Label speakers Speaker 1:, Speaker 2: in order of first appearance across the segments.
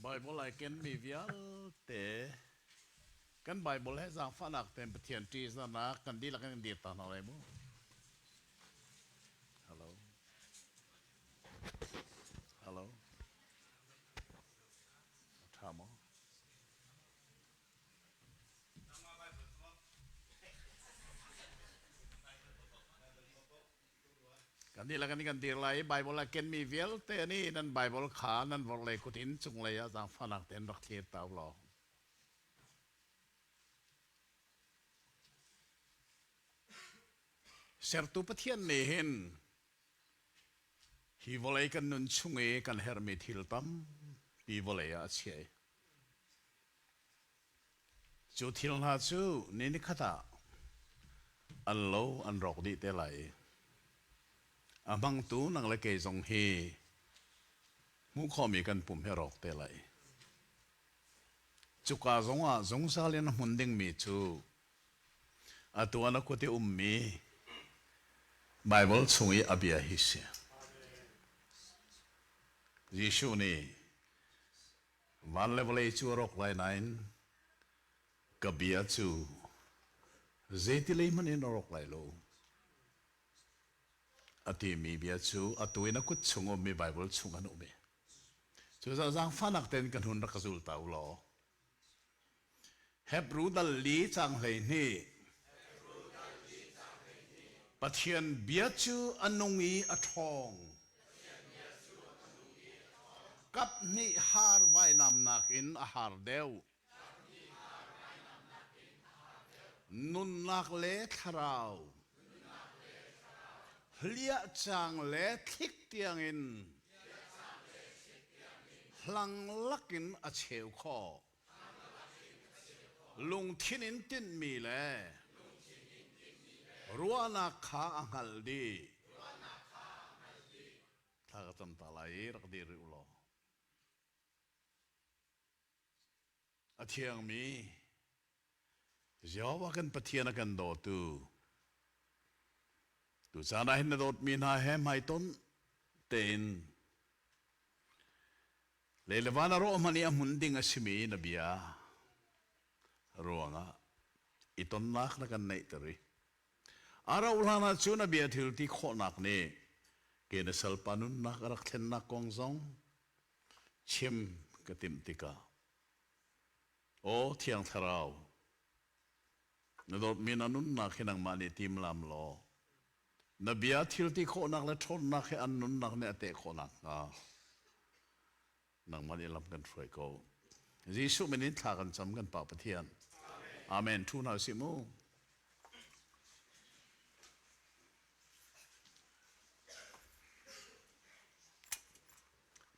Speaker 1: Bible I can be vial te kan Bible he zang fanak tem pathian ti na kan di la kan di ta na mo hello hello thamo kan di la kan di lai Bible I can be vial te ni nan Bible kha nan vor le kutin chung le ya zang fanak ten rak thi taw lo sertu pathian ne hen hi volei kan nun chunge kan hermi thil tam pi volei a che chu thil na chu ni ni khata an lo an rok di te lai amang tu nang le ke jong he mu kho mi kan pum he rok te lai chu ka zong a zong sa len mun ding mi chu atuana ko te ummi Bible chungi abia hi se Yeshu ni van level chu rok lai nine kabia chu zeti le man in rok lai lo ati mi bia chu atuina kut chungo mi Bible chunga no me chu za zang fanak ten kan hun ra kazul tau lo Hebrew dal li chang hlei ni pathian bia chu anungi athong kap ni har vai nam nakin a har deu nun nak le tharau hlia chang le thik tiang in hlang lakin a cheu kho lung thinin tin mi le ruana kha angal di tha tam ta lai rak di ri ulo athiang mi Yawa kan pathian kan do tu sana hin dot min ha hem hai ton ten le levana ro mani amunding asimi nabia roanga iton nak na kan nei tari ara ulana chuna bia thil ti kho nak ne ke na sal panun nak rak thlen na kong zong chim katim tika o thiang tharau na dot min anun na khinang mani tim lam lo na bia thil ti kho nak la thon nak he anun nak ne ate kho nak a nang mani lam kan throi ko Jesu menin thla kan cham kan pa pathian amen thu na simu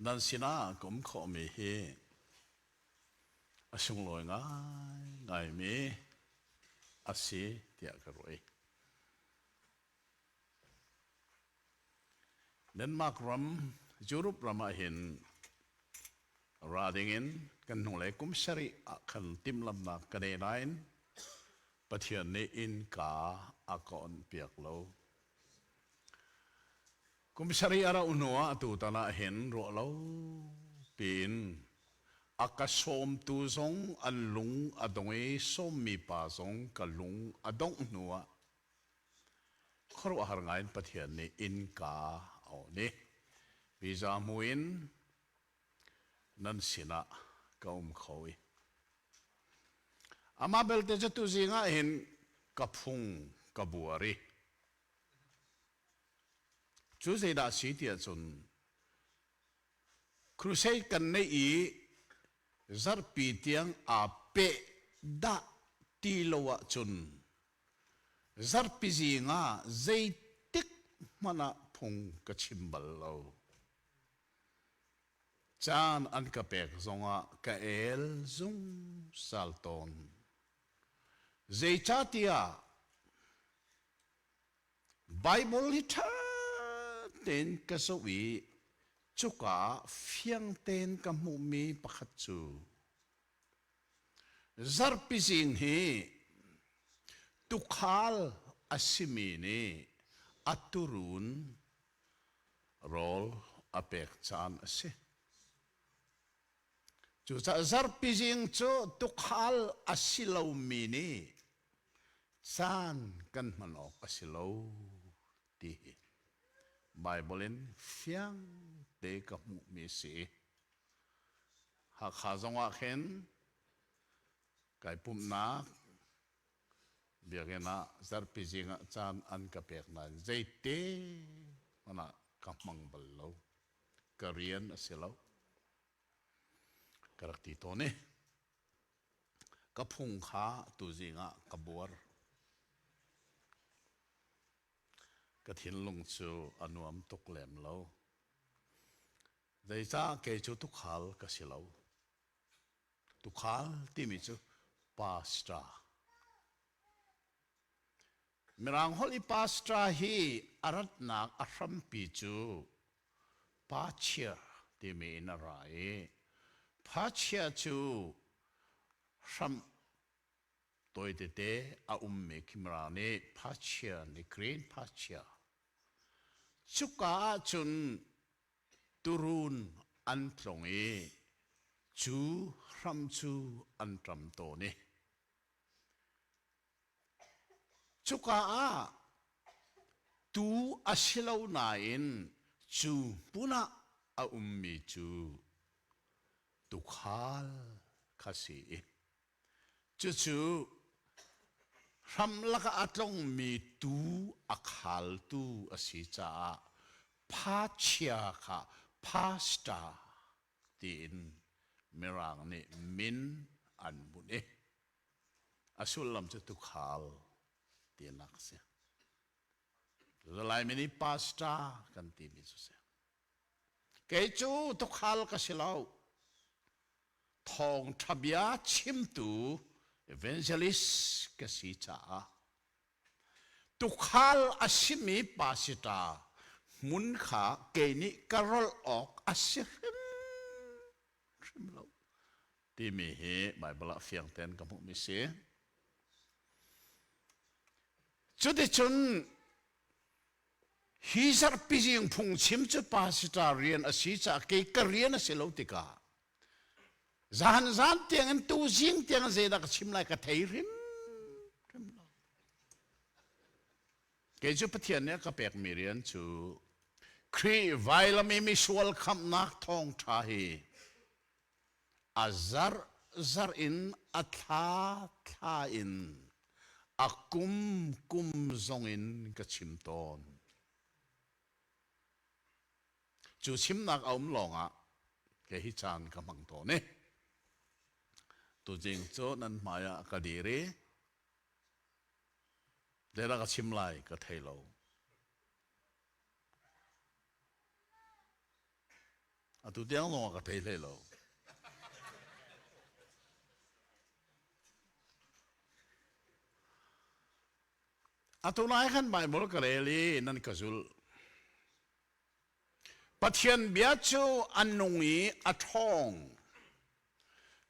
Speaker 1: nan sina kom kho mi he asung loi ngai mi asi tia karoi Denmark ram Europe rama hin radingin kan nole kum sari kan tim lam na kane nain pathian ne in ka akon piak lo kum sari ara unwa tu tana hin ro lo pin akasom tu zong alung adonge som mi pa zong kalung adong nuwa khoro har ngain pathian ni in ka au ni biza muin nan sina kaum khawi ama belte tu zinga hin kaphung kabuari chu zeida sitia chun crusade kan nei zarpi tiang a pe da ti lowa chun zarpi zinga zeitik mana phung ka chimbal lo chan an ka pek zonga ka el zung salton zeichatia Bible hita ten ka sowi chuka fiang ten ka mumi pakhat chu zarpi zing hi tukhal asimi ni aturun rol apek chan ase จูจะซาร์ปิจิงจูตุกฮัลอาศิลาวมีนี่ซานกันมันออกอาศิลาวตีไบเบิลฟียงเด็กกับมุมิสีหากข้าจงว่าเห็นไก่ปุ่มนักเบียกันนะซาร์ปิจิงจานอันกับเปียกนั้นใจเต้มันนะกับมังบลลาวกเรียนอาศิลาวกระติโตนี่กับพุงขาตุจิงะกับบัวกระถินลงจูอนุมตุกแหลมเราได้จ้าเกจูตุกขัลกสิเราตุกขัลที่มีจูปาสตรามีรังฮอลิปาสตราฮีอารัตนักอารัมปีจูปาเชียที่มีนารายพาเชียจูสัมตัวเตะอาเมคิมรานีพาเชียนิกรีนพาเชียชุกาจุนตุรุนอันตรงจูรัมจูอันตรำโตนี่ชุกาตูอาศิลาวนายนจูปุนะอามีจูตุขลข้าศึกจู่ๆรำลักอัตลงมีตูอักฮัลตูอาศิจาพาเชียค่ะพาสตาตีนเมรังนี่มินอันบุญอาสุลลัมจะตุขลตีนักเสียจะไล่มินิพาสตากันตีมิสุเสียเกจูตุขลก็สิลาวทองทับยาชิมตูเอเวนเจลิสกสิจ้าตุขัลอาศิมีปาสิตามุนขาเกนิกรอลออกอาศิริมเราที่มีเหตุไบเบิลเฟียงเต็นกับมุมิเสจุดที่จนฮิซาร์ปิจิงพุงชิมจุปาสิตาเรียนอาศิจ้าเกยกเรียนอาศิลาติกาzan tiang en tu jing tiang zeda ka chim lai ka thei rim lo ke ju pathian ne ka pek mirian chu khri vaila mi mi sual kham nak thong tha hi azar zar in atha tha in akum kum zong in ka chim ton chu chim nak aum longa ke hi chan ka mang to ne tu jing cho nan maya ka diri dera ka chimlai ka thailo atu tiang lo ka thailo atu nai khan bai mol ka reli nan ka zul pathian bia chu anungi athong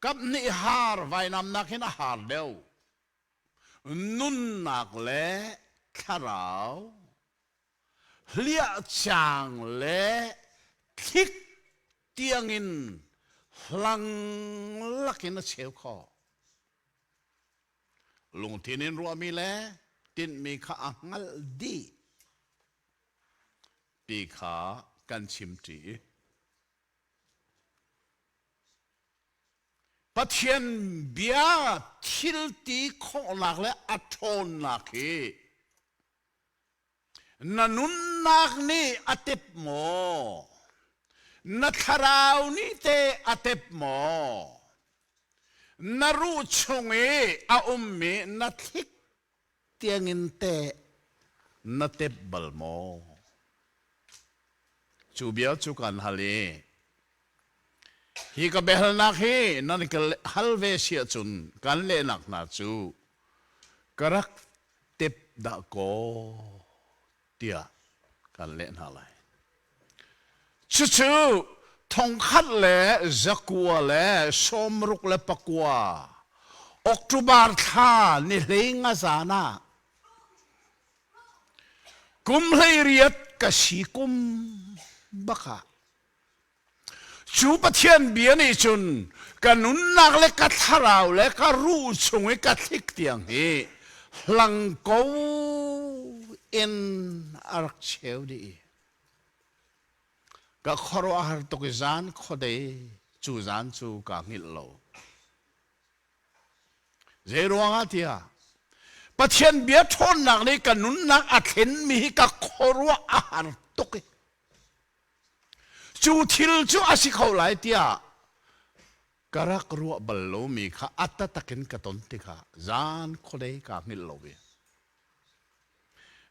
Speaker 1: กับนิฮาร์ไว้นำนักหินฮาร์เดียวนุนนักเล่ขราวเลี้ยจางเล่ทิกเตียงินหลังลักหินเชียวคอลุงที่นินรัวมีเล่ตินมีข้าอัลดีปีขากันชิมจีปะเทียนเบียทิลตีข้อหลักและอัตโนนักนันุนนักนี่อัตบโมนัทราวนี่เตอัตบโมนรูชงอาอุมมีนัทิกเตียงินเตนัตบบลโมจูเบียจูกันฮัลลีฮีก็เบลนักฮีนั่นก็ฮัลเวเชียจุนกันเล่นักนาจูกรักเต็บดะโกเตียกันเล่นอะไรจู่ๆทองคัดเล่จักวัวเล่สมรุกเล่ปกัวออกตุบาร์ท่านี่เลี้ยงอาซานะกุมเลยเรียดกะชีกุมบักะ จูปะเทียนเบียนี่จุนกันนุนนักเล็กกัทาราวเล็กกรู้ชงไอ้กัดทิกเตียงเฮหลังกูเอ็นอารักเชวดีก็ขออาหารตุกจานขอได้จูจานจูกางหิลโลเจรวงอาทิยาปะเทียนเบียทนนักนี่กันนุนนักอัดเห็นมีก็ขออาหารตุกจูทิลจูอาศิเขาไหลเตียกรักรัวบลโลมีข้าอัตตะกินกระตุนติข้าจานขอได้กางหิลโลเว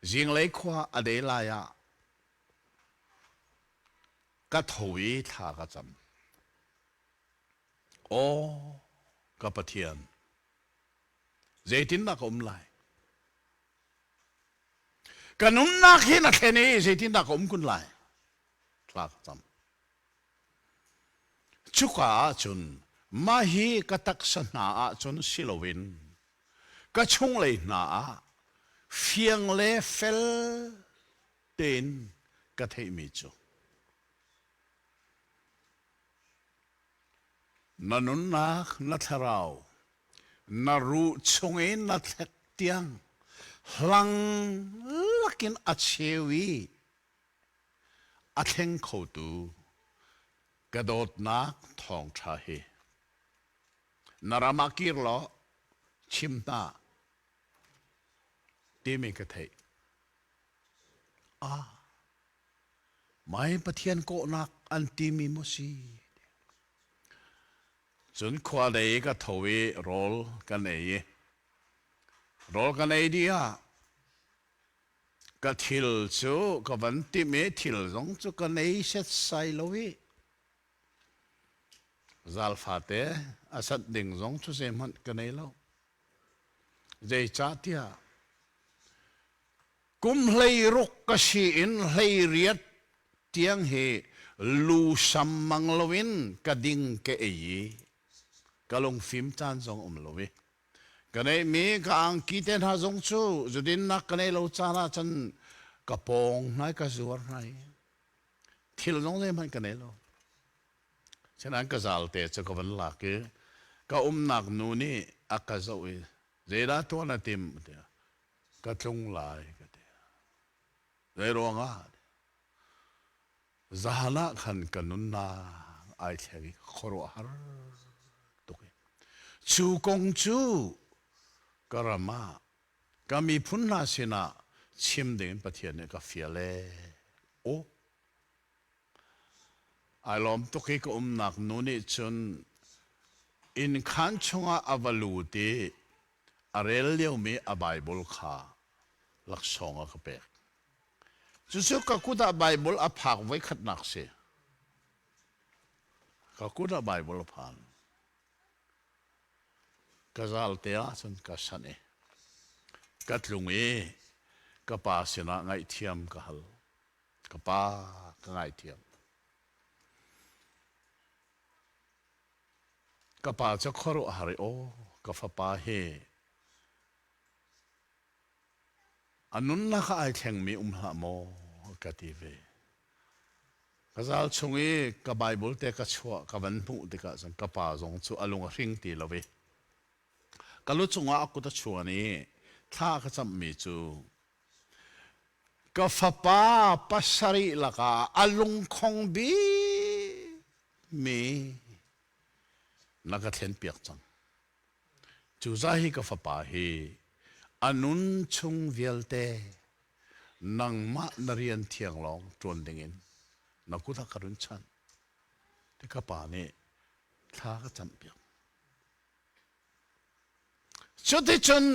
Speaker 1: จิงเลยขวาอเดลายะก็ถอยท่ากระจำโอ้กับปะเทียนเจตินนักอมไลกันนุนนักหินักเฮนี่เจตินนักอมคุณไลท่ากระจำชุกาจุนมาฮีกตักษณาจุนสิโลวินก็ชงเลยนาเฟียงเลเฟลเต็นก็เทมิจูนันนักนัทราวนารูชงเองนัทเตียงหลังลักินอัจเชวีอัดเฮงเขาตูกระโดดนักทองชาเฮนารามากิรลอชิมตาตีมิกเทไม่ปะเทียนโกนักอันตีมิมุสีจนขวาได้ก็ทวีโรลกันเองโรลกันเองดีอ่ะก็ทิลจูก็วันที่เมทิลจงจูกันเองเสร็จใส่ลวีจัลฟาเตอาสัดดิ่งจงจูเซมันกันเองแล้วใจจัดที่กุมเลยรุกกษีอินเลยเรียดเตียงเฮลูซัมมังลวินกระดิ่งเกยก็ลงฟิล์มจานจงลวิกันเองมีก็อังกีเตนหาจงชูจุดินนักกันเองเราจาราจันกระปองนายกระสวรนายที่เราต้องเล่นมันกันเองเราฉะนั้นก็จะเอาแต่จะก็วันหลักก็นักนูนี่อักกะจะวิเจดาตัวนั่นติมก็จงลายก็เดียเรื่องอ่ะจะหานักขันกันนุนนาไอ้เชกิขรัวฮาร์ตุกชูกงชูกระมาก็มีพุนนาสินะชิมเดินปะเทียนเนี่ยก็เฟียเล่โอไอ้ลมตุกก็นักนูนี่จนอินขันชงอาบลูตีอาเรลเลียวมีอาไบเบิลข้าลักษณะก็เป็ดจู่ๆก็คุดอาไบเบิลอาพักไว้ขัดนักเสียก็คุดอาไบเบิลผ่านก็จะอัลเตียจนก็สันเอก็ลุงเอก็ป้าเสนาไงเทียมก็ฮัลก็ป้าก็ไงเทียมก็ป้าจะขอรู้หาริโอก็ฟ้าป้าเฮอันนั้นนักไอแข่งมีหะโมกติเวก็จะชงเอก็ไบเบิลเตก็ชัวก็วันพุธเตก็สังก็ป้าจงชัวอารมณ์ริงตีละเวก็รู้ชงว่ากูจะชัวนี่ถ้าก็จะมีจูก็ฟ้าป้าปัสสริละก็อารมณ์คงบีมีนักเทนเปียกจังจูใจก็ฟ้าป้าเฮอันนั้นชงเวลเตนังมานาเรียนเทียงลองจวนดิ่งนักกุตะกรุนชันที่ข้าป่านี่ท้าก็จำเปียกชุดที่จน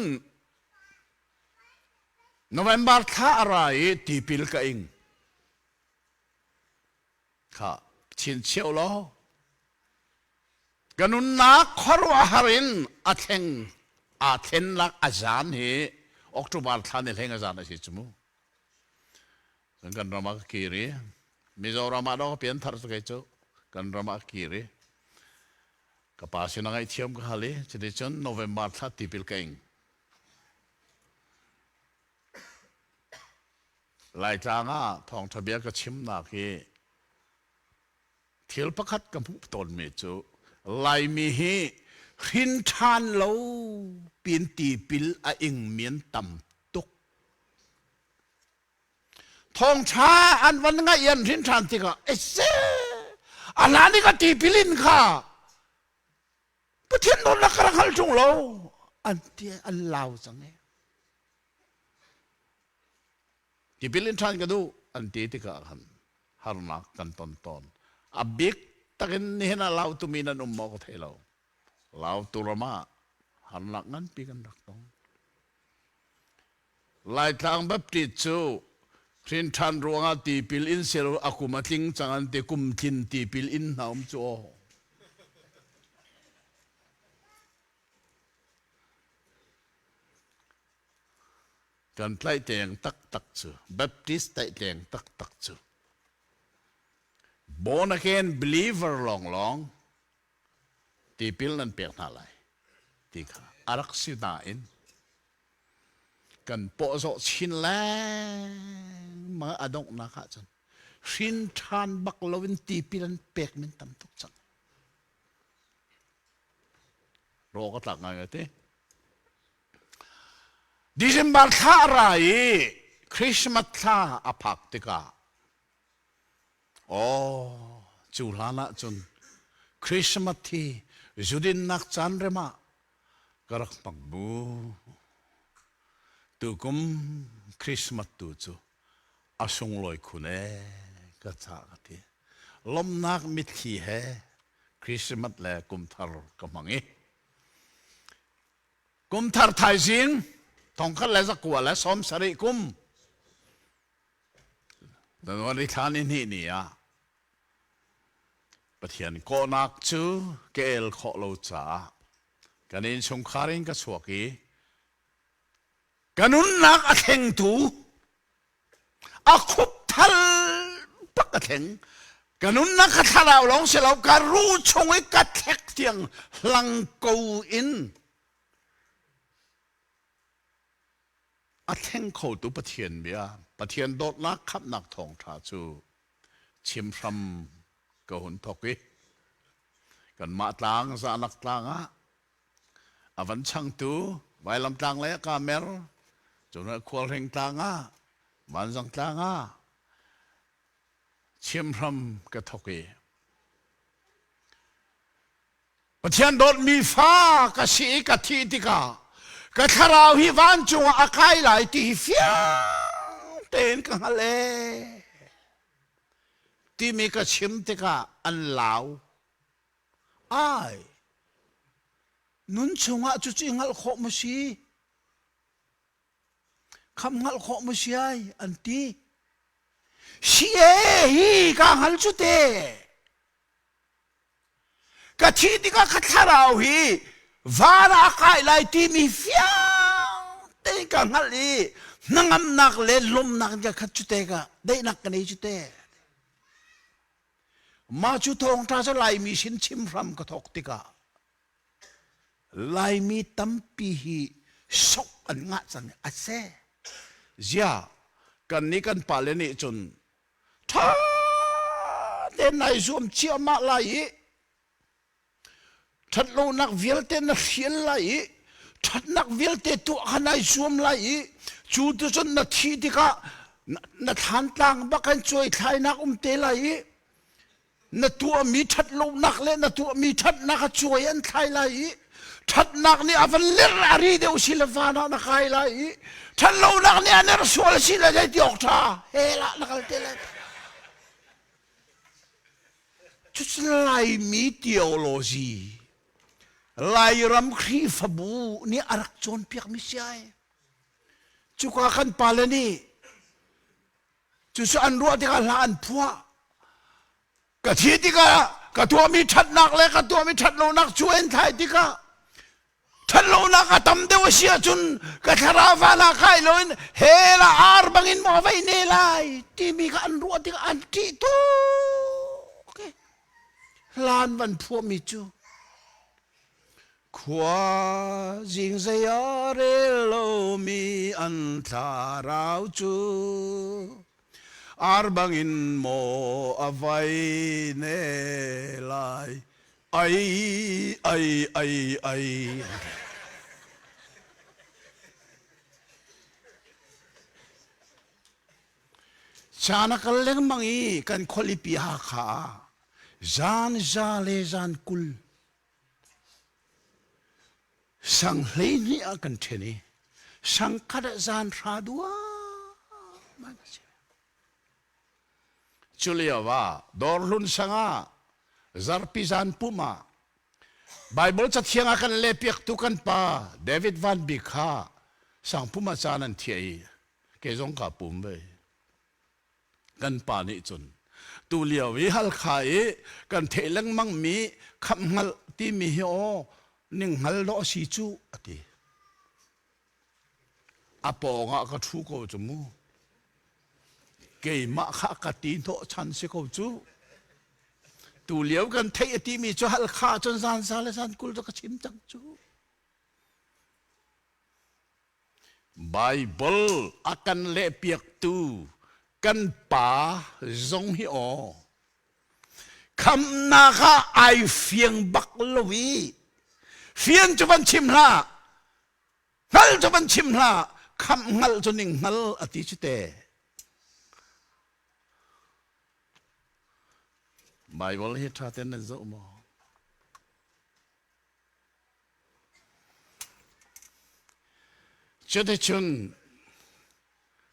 Speaker 1: โนเวมเบอร์ท้าอะไรตีพิลกันเองข้าชินเชียวล้อกันนุนนักขรัวหารินอาเทงอาเทนลักอาจารย์เฮออกตุบาร์ท่านเฮงอาจารย์นะสิจมูกกันรามาคีรีมิจรามาดอกเปลี่ยนทาร์สกัยจูกันรามาคีรีกับภาษาหนังไอเทียมก็ฮัลเลยจะได้จนโนเวมเบอร์ท่าติพิลกันหลายจางอ่ะทองทะเบียนก็ชิมนักเฮ เที่ยวประคัดกับผู้ตนเมจูลายมีเฮหินทานโลเปลี่ยนตีปิลอาอิงเมียนต่ำตุกทองช้าอันวันง่ายยันหินทานที่ก็เอเซอันนั้นก็ตีปิลินค่ะประเทศนนท์นักการขันจงโลอันที่อันลาวสังเงตีปิลินทานก็ดูอันที่ที่ก็หันฮารุนักกันตอนอับบิกตะกินนี่นะลาวตุมีนันมอกเทลาลาวตุรมาหันหลังงั้นปีกันดักตองลายทางแบบติดจูทินทันรวงตีปิลอินเซลอากุมาทิงจังอันเตกุมทินตีปิลอินหามจูกันไล่แจงตักจูแบบติสไต่แจงตักจู born again believer longตีปิลนั้นเปียกหน้าไหลตีขาอารักษินาอินกันปอโซชินแรงมาอดงนักจันชินทานบักลวินตีปิลันเปียกมินตำทุกจังรอก็ตักไงกันทีดิฉันบัลท่าไรคริสต์มาสท่าอภักติกาโอ้จุลานะจนคริสต์มาสที่จุดินนักจันเรมากรักปักบูตุกุมคริสต์มาสตุจูอาสงลอยคุณเอก็จากที่ลมนักมิตรขี้เฮคริสต์มาสแลกุมทาร์กมังเอกุมทาร์ไทยจิงทองคันแลสักวัวและสมสริกุมแต่วันที่ท่านนี่ปะเทียนก็นักจูเกลขอโลจ่ากันอินสงคารินก็สวกีกันนุนนักอเทงตูอาคุบทัลปักอเทงกันนุนนักทาราวลงเสลาการรู้ชงไอ้กัดเทกเทียงลังกูอินอเทงเขาตุปะเทียนเบียปะเทียนโดดนักขับนักทองทาจูชิมพรำก็หุ่นทอกีกันมาตางสานักตางอวันช่างตูไว้ลำตางเลยกาเมรจนควอลเร่งตางวันสังตางชิมพรำก็ทอกีปะเทียนโดดมีฟ้ากะสีกะทีติกากะทาราวฮิวันจงอาไกไหลตีฟิยเต้นกันฮะเลที่มีกระชิมติกาอันลาวนุนชงอาจุจิงัลขอมาชีคำงัลขอมาชีอันที่ชีฮีกังฮัลจุเตกะทีติกาขัดราวฮีวาระกายไลที่มีฟิยเต้นกันฮัลลีนังนักเลลมนักจะขัดจุเตกะได้นักกันนี้จุเตมาจุทองท่าจะไล่มีชินชิมพรำกระทกติกาไล่มีตั้มปีฮีสกอันงัดสันอาเซ่เจ้ากันนี้กันป่าเลนี่จนท่าเดินในส่วนเชี่ยวมาไล่ทัดโลนักวิลเตนักเขียนไล่ทัดนักวิลเตตัวขนายส่วนไล่จูดจนนักทีติกานักหันต่างบักกันช่วยไทยนักเตไล่นักตัวมีทัดโลนักเล่นนักตัวมีทัดนักช่วยอันไทยไล่ทัดนักนี่อวันเลือดรีเดียวสิลฟานานักไทยไล่ทัดโลนักนี่อันนั้นส่วนสิลได้ที่ออกท่าเฮละนักเตล่จุดไล่มีเทีโอโลจีไล่รำครีฟบูนี่อารักจนเปียกมิเชียจุกอาคันปาลนี่จุดอันรัวที่กันละอันพัวกะทีติกากะตัวมีทัดนักเลยกะตัวมีทัดโลนักช่วยไทยติกาทัดโลนักกะตำเดียวเสียจุนกะทาราวานาไข่เลยเฮลาอาร์บังอินมาไว้เนลัยที่มีกันรัวติกาอันที่ตัวโอเคลานวันพัวมีจูขวาจิงเสียเรโลมีอันทาราวจู arbangin mo avai ne lai ai chana kaleng mangi kan kholipi ha kha zan za le zan kul sang hlei ni a kan theni sang khada zan tha dua Julia wa dorlun sanga zarpi zan puma Bible chat thianga kan le piak tu kan pa David van Bikha sang puma chanan thiai ke zong ka pum ve kan pa ni chun tu liao wi hal khai kan thelang mang mi kham ngal ti mi hi o ning hal lo si chu ati apo nga ka thu ko chumu ke ma kha ka ti tho chan se ko chu tu liao kan thei ti mi chu hal kha chon san sa le san kul to ka chim chang chu Bible akan le piak tu kan pa zong hi o kham na kha ai phieng bak lowi phieng chu ban chim la ngal chu ban chim la kham ngal chu ning ngal ati chu te Bible hi tha ten zo mo chu te chun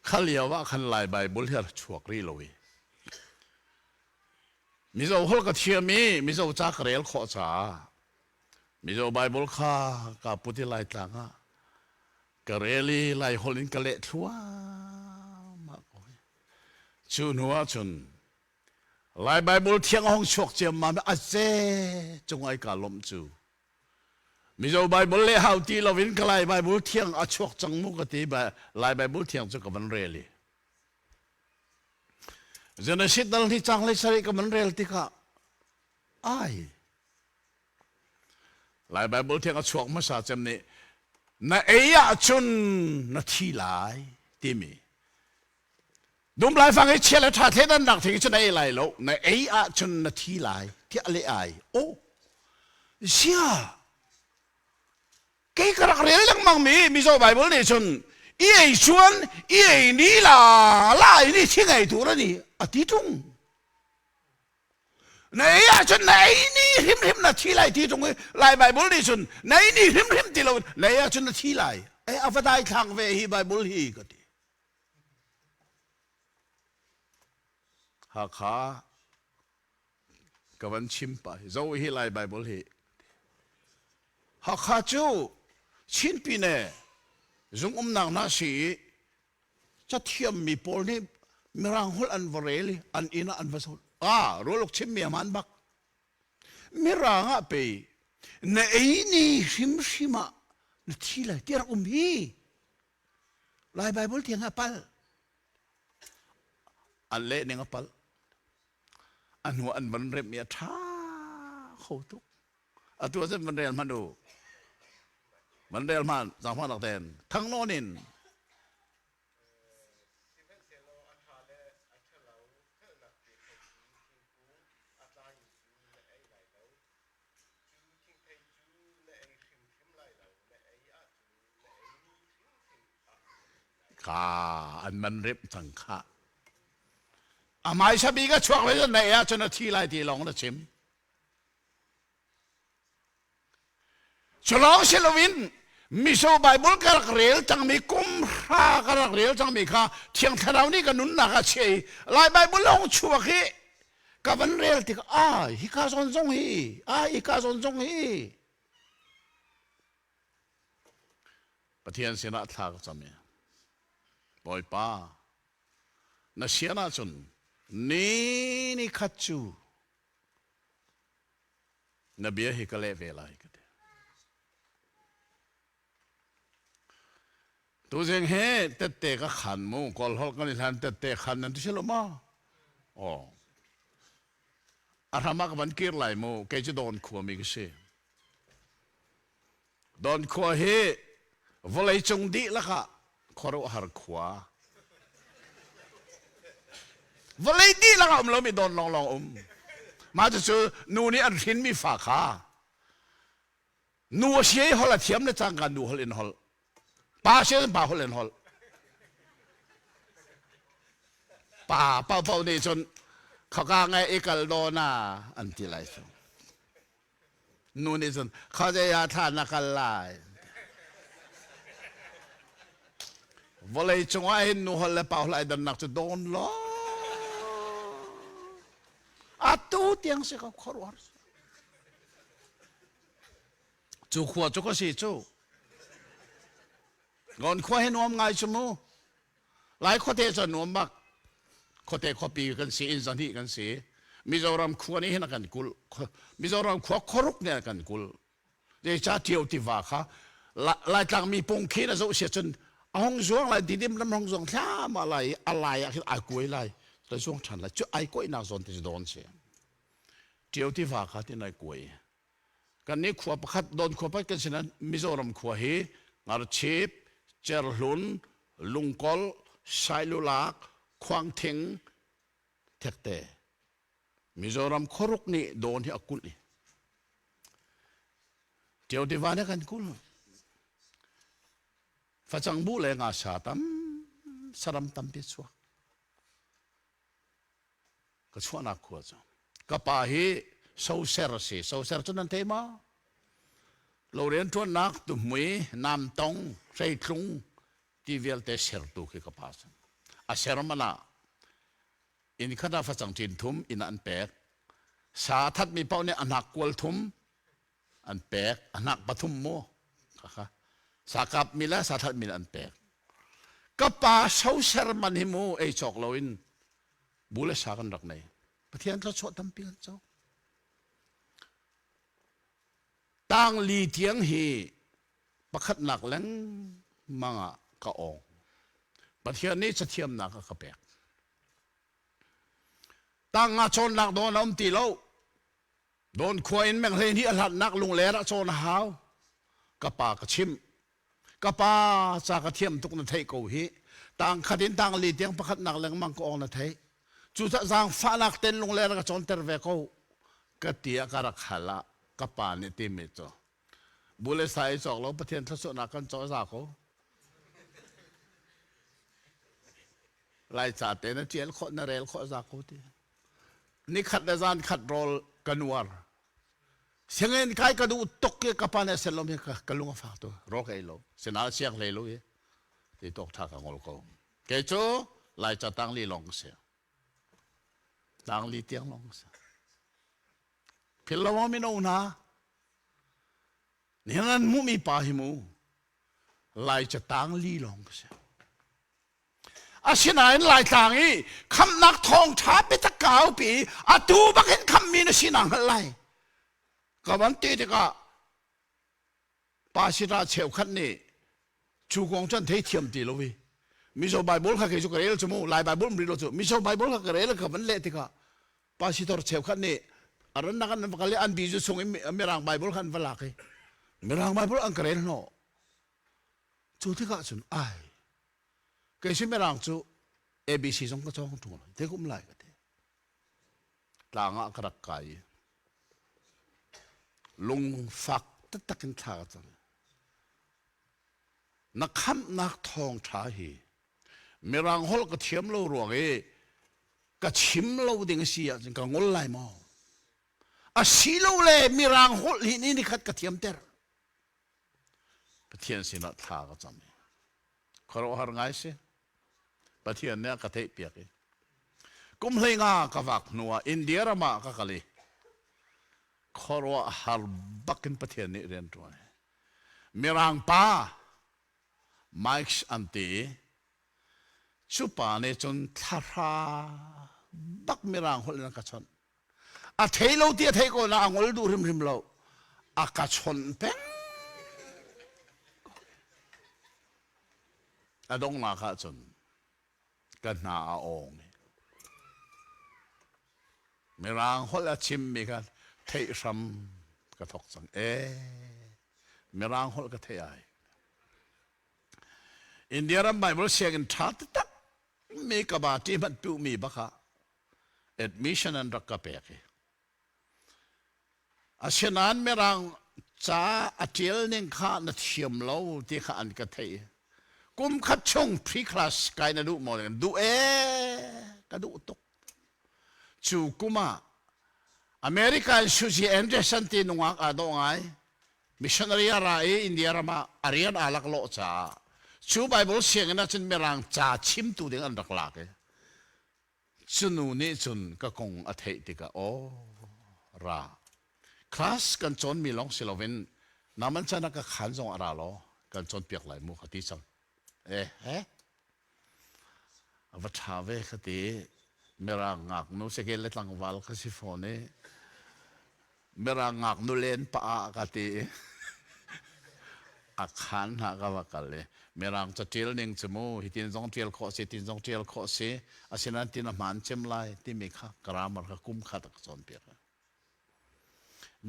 Speaker 1: khaliya wa khan lai Bible hi chuak ri lowi mi zo hol ka thia mi zo cha krel kho cha mi zo Bible kha ka puti lai tanga ka reli lai holin ka le thua ma ko chu nuwa chun lai Bible thiang hong chok chem ma a che chungai ka lom chu mi zo Bible le hau ti lovin ka lai Bible thiang a chok chang mu ka ti ba lai Bible thiang chu ka ban reli Genesis dal ni chang le sari ka man rel ti ka ai lai Bible thiang a chok ma sa chem ni na eya chun na thi lai ti mi dum lai fang e chele tha the dan dak thi chu na e lai lo na eya chun na thi lai ti ale ai o sia cái karak rel lang mang mi zo Bible ni chun i ei chuan i ei ni la ni thingai tu ra ni ati tung nei ya chun nei ni him na thi lai ti tung lai Bible ni chun nei ni him ti lo nei ya chun na thi lai ai avadai thang ve hi Bible hi ka ti ha kha ka van chim pa zo hi lai Bible hi ha kha chu chin pi ne zung nang na si cha thiam mi pol ni mirang hol an voreli an ina an vasol rolok chim mi man bak miranga pe na eini shima na thila tir hi lai Bible tiang apal an le ning apal an ho an van rep mi tha khotuk atua zen van rel man doมันเรียลมันสังพารนักเต้นทั้งโน่นินข้าอันมันเรียบสังขะอาไม่ชบีก็ช่วงไว้จนไหนอะจนทีไรทีลองนะชิมฉลองเชลวินมิโซไบเบิลกระเรียลจังมีกุมรากระเรียลจังมีข้าเที่ยงทราวนี่กันนุนนักเชยลายไบเบิลลงชัวร์ขี้กับวันเรียลที่ก็ฮิกาซอนจงฮีฮิกาซอนจงฮีปะเทียนเสียนัทากจำเนี่ยปอยป้าน่าเสียนัจนนี่ขัดจูน่าเบียฮิกาเลเวลาตัวเองเฮ่เตะก็ขันมูกอลฮอลกันในทางเตะขันนั่นที่เชลมาอาธรรมะกับมันกีร์ไหลมูแกจะโดนขัวมีกษีโดนขัวเฮ่วลัยจงดีละค่ะขอรู้หาขัว วันเลยดีแล้วก็เราไม่โดนลองมาจะเจอนูนี่อันหินมีฝาขานูเสียฮอลเทียมในจังกันนูฮอลเอ็นฮอลป้าเสียป้าฮอลเอ็นฮอลป้าเป่านี่จนเขากางไงเอกลโดนาอันที่ไรส่งนูนี่จนเขาจะยาทานนักลายวันเลยจงว่าเห็นนูฮอลและป้าฮอลไอดันนักจะโดนล้ออาตูเตียงเสียกับขรวดจูขวดจูก็สิจูงอนขวดให้นวมไงชมูหลายคนเทจะนวมบักคนเทคอปีกันสีอินสันทีกันสีมิโซรามขวดนี้เห็นกันกุลมิโซรามขวดขรุกเนี่ยกันกุลเดี๋ยวจะเที่ยวที่ว่าค่ะหลายต่างมีปงคีนะจะเสียจนห้องสวงหลายดิมลำห้องสวงท่ามาอะไรอะคือไอ้กวยไรแต่ช่วงฉันละจะไอ้กวยน่าสนที่จะโดนเสียเที่ยวที่ว่าค่ะที่นายกวยกันนี้ขวบขัดโดนขวบไปกันฉะนั้นมิโซรามขวบเฮงาร์ชีพเจอร์ลุนลุงกอลไซลูลักควางเทงเทกเตมิโซรามขรุกนี่โดนที่อกุลนี่เที่ยวที่ว่านี่กันกุลฟังบุเลยงาชาตัมสรัมตัมพิสวะก็ชวนนักขวดจ้ะก็ป่าฮีโซเซอร์สิโซเซอร์จนนั้นเทมาเราเรียนชวนนักตุ่มมือนำตงใส่ถุงที่เวลเตเซอร์ตุกิกป้าสันอาเซอร์มันน่ะอินขณะฟังจินทุมอินอันเป็กสาทัดมีเป้าเนี่ยอันหักกวลทุมอันเป็กอันหักปฐุมโมค่ะสากับมีแล้วสาทัดมีอันเป็กก็ป่าโซเซอร์มันหิมูไอจอกเราอินบุเลสากันรักไหนประเทศเราชดทำเปลี่ยนเจ้าตั้งลีเทียงฮีประคัดหนักแหลงมังกะองประเทศนี้จะเทียมหนักกระแปกตั้งชนหนักโดนน้ำตีเล่าโดนควายแมงเลยนี่อลัดนักลุงเล่ระโซนหาวกระปากระชิมกระปาจากระเทียมทุกนาทีกูฮีตั้งขัดินตั้งลีเทียงประคัดหนักแหลงมังกะองนาทีจุดจางฟ้านักเต้นลุงเล่ระโซนเตอร์เวกูกระเตียกระขละกปานี่ตีมิโตบุเลสายจอกเราประเทศทศนากันจอจากเขาไล่จ่าเตนเจียนขอนเรลขอจากเขาที่นี่ขัดในจานขัดโรลกันวาร์เสียงเงินใครก็ดูตกเกี่ยกปานเสลมเกลุงฟ้าตัวรอไอ้โลเสนาเสียงเลยโลยที่ตกทักของเราเกจูไล่จ่าตั้งลีลองเสียตั้งลีเตียงลองเสียพิลาวามิโนนาเนี่ยนั้นมุมีปาหิมูไล่จะตั้งลีลองเสียอาชินายไล่ต่างอีคำนักทองช้าไปตะกาวปีอาตูบักเห็นคำมีนชินังไล่ก็วันตีเด็กอะปาชิราเชวขันนี่ชูกองจันเทียมตีโลวีมิโซไบเบิลข้าเกจุกเรลจมูไล่ไบเบิลมีโลจูมิโซไบเบิลข้าเกเรลกับมันเละติกะปาชิตอร์เชวขันนี่อรันนักนั้นfakali an bizu sung merang Bible kan falaki merang Bible ang karen no chu ti ka chun ai ke si merang chu ABC song ka chong tu te kum lai ka te tanga karak kai lung fak ta takin tha cha na kham nak thong tha hi merang hol ka thiam lo ruang e ka chim lo ding si ya ka ngol lai moอาศิลเลมีรางหุ่นนี่นี่ขัดกระเทียมเตอร์ประเทศสินะท่าก็จำขอรู้หาไงสิประเทศเนี้ยกระเทยเปียกกุมเลยงากระวักนัวอินเดียระมากะกะลีขอรู้หาบักกินประเทศนี้เรียนตัวมีรางป้าไมค์อันตีชุปาเนี่ยจนทาราบักมีรางหุ่นนักชนอาเทโลที่เทโกนะangolดูริมเราอากาศชนเป็งอาดงนาคาชนกันนาอาองมีรางหัวละชิมมีกันเทซัมกระทกสังมีรางหัวละกระเทยอินเดียรัมไบเบิลเชียงทัดตักมีกบาที่มันปิวมีบักะ admission and rakapeke asianan merang cha atil ning kha na thiam lo ti kha an ka thei kum khat chung pre class kai na du mo du ka du tok chu kuma American suji Anderson ti nunga ka do ngai missionary ra India rama arian alak lo cha chu Bible siang na chen merang cha chim tu ding an rak la ke chunu ni chun ka kong a thei ti ka o ra class kan chon mi long siloven naman chana ka khan jong ara lo kan chon piak lai mu khati chang avathawe khati merang ngak nu se ke letlang wal ka si phone merang ngak nu len pa ka ti akhan ha ka wakale merang chatil ning chmu hitin jong tiel kho se tin jong tiel kho se asinan tin man chem lai ti mi kha grammar ka kum kha tak chon piak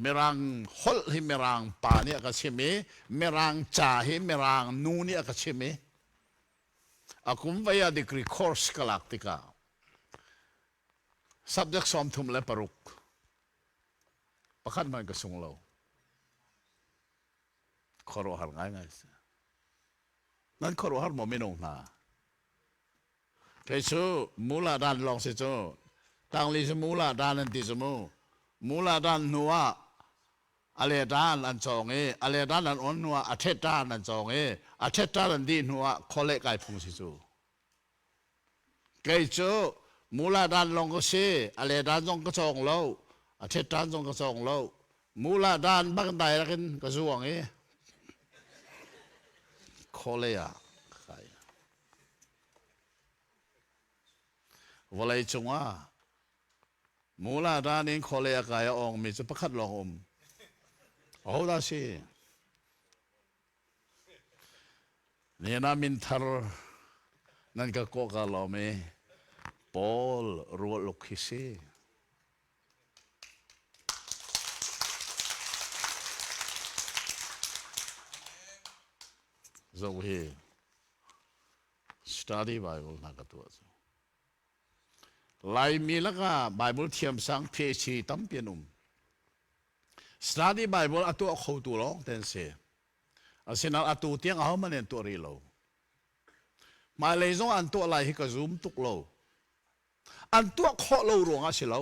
Speaker 1: merang hol hi merang pa ni ka chime merang cha hi merang nu ni ka chime akum vaya degree course galactica subject som thum le paruk pakhat man ka sung lo khoro har ngai ngai nan khoro har mo menong na cái số mula dan long se cho tang li se mula dan an ti mu mula dan nuwa ale dan an chong e ale dan an on nuwa athet dan an chong e athet dan an di nuwa khole kai phung si chu cái số mula dan long ko se ale dan jong ko chong lo athet dan jong ko chong lo mula dan bang dai ra kin ko zuang e khole ya khai walai chunga mula dan in khole ya ka ya ong mi chu pakhat long au da si ne na min thar nan ka ko ka lo me Paul ro lok hi se zo he study Bible na ka tu lai mi la ka Bible thiam sang phe chi tam pianum study Bible atu kho tu lo ten se asinal atu tiang aw manen tu ri lo mai le zong an tu lai hi ka zoom tuk lo an tu kho lo ro nga si lo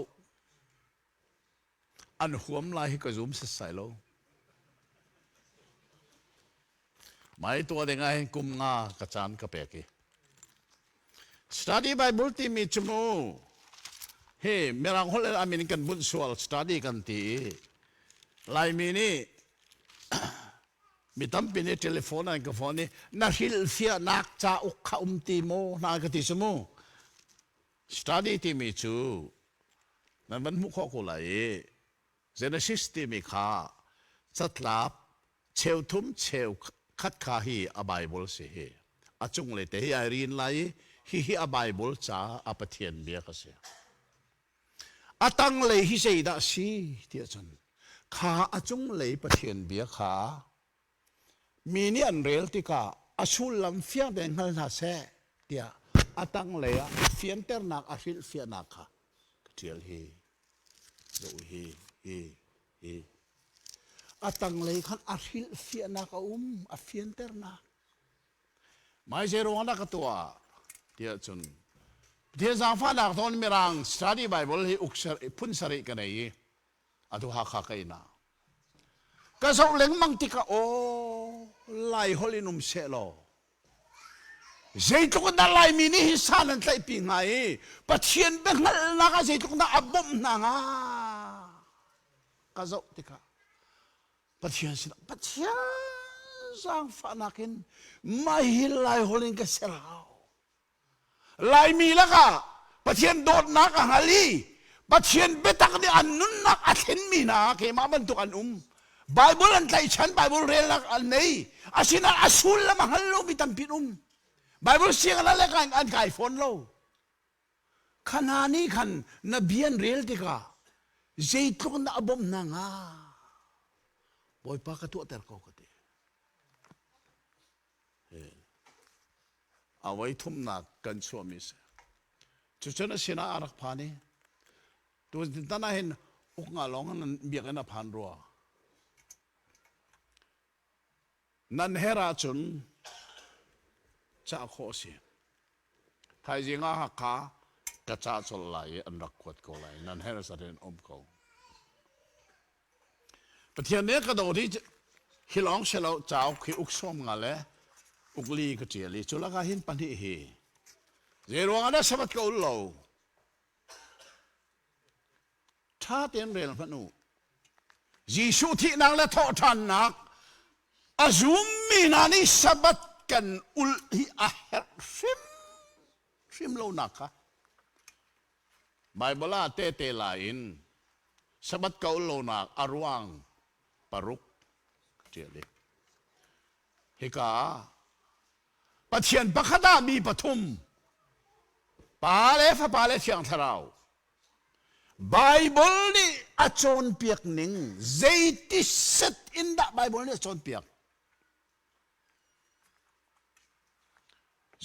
Speaker 1: an huam lai hi ka zoom se sai lo mai tu de ngai kum nga ka chan ka pe ki study Bible ti mi chumo he merang hol amin kan bun sual study kan ti lai mi ni mi tam pine telephone an ka phone na hil fia nak cha uk kha ti mo na ka ti sumo study ti mi chu nan ban mu kho ko lai Genesis ti mi kha chatlap cheu thum cheu khat kha hi a Bible se he achung le te hi rin lai hi a Bible cha a pathian bia ka se atang le hi sei da si ti chan kha achung le pathian bia kha mi ni an rel ti ka asul lam fia den hal na se tia atang le a fian ter nak a hil fia nak kha tiel hi zo hi atang le khan a hil fia nak a fian ter na mai zero na ka tua tia chun dia zangfa nak ton mirang study Bible hi uksar pun sari ka nei atu ha kha kai na ka so leng mang ti ka o lai holinum se lo zaituk na lai mini hi sanan tlai pi ngai pathian be ngal na ka zaituk na abom na nga ka zo ti ka pathian sin pathian zangfa nakin mai lai holin ka serao lai mi la ka pathian dot na ka ngali pathian betak ni annun na athen mi na ke ma ban tuk an Bible an tlai chan Bible rel nak an nei asina asul la mahal lo bitam pinum Bible siang la le kan an kai phone lo khanani khan na bian rel ti ka zeitluk na abom na nga boy pa ka tu ter ko ka te awai thum na kan so mi se chu chana sina arak phani ตัวตานาเห็นอกงาลองนั้นเบียกนับพันรัวนั่นเฮราจุนจะโคสิไทยจิงอาฮักขากระจาจลไหลอันรักขวดโกไหลนั่นเฮราสเรนอมโกประเทศนี้กระโดดที่ฮิลองเชลเจ้าคืออุกสมงาเลอุกลีก็เจียลีจุลกาหินปันที่เฮเจรวงอันนั้นสมัติกอุลโลถ้าเตียนเรียนพนุยิสุที่นักและทอทันนักอาจุมมีนานิสบัตกันอุลฮิอาเฮซิมโลนักค่ะไบเบิลเตเตลาอินสบัตกอุลโลนักอารวังปารุกเจริญฮิกาปะเทียนปะขดามีปฐุมปาเลฟปาเลเทียงทราวไบเบิลนี่อาจารย์เปียกหนึ่งเจติสต์อินดาไบเบิลนี่อาจารย์เปียก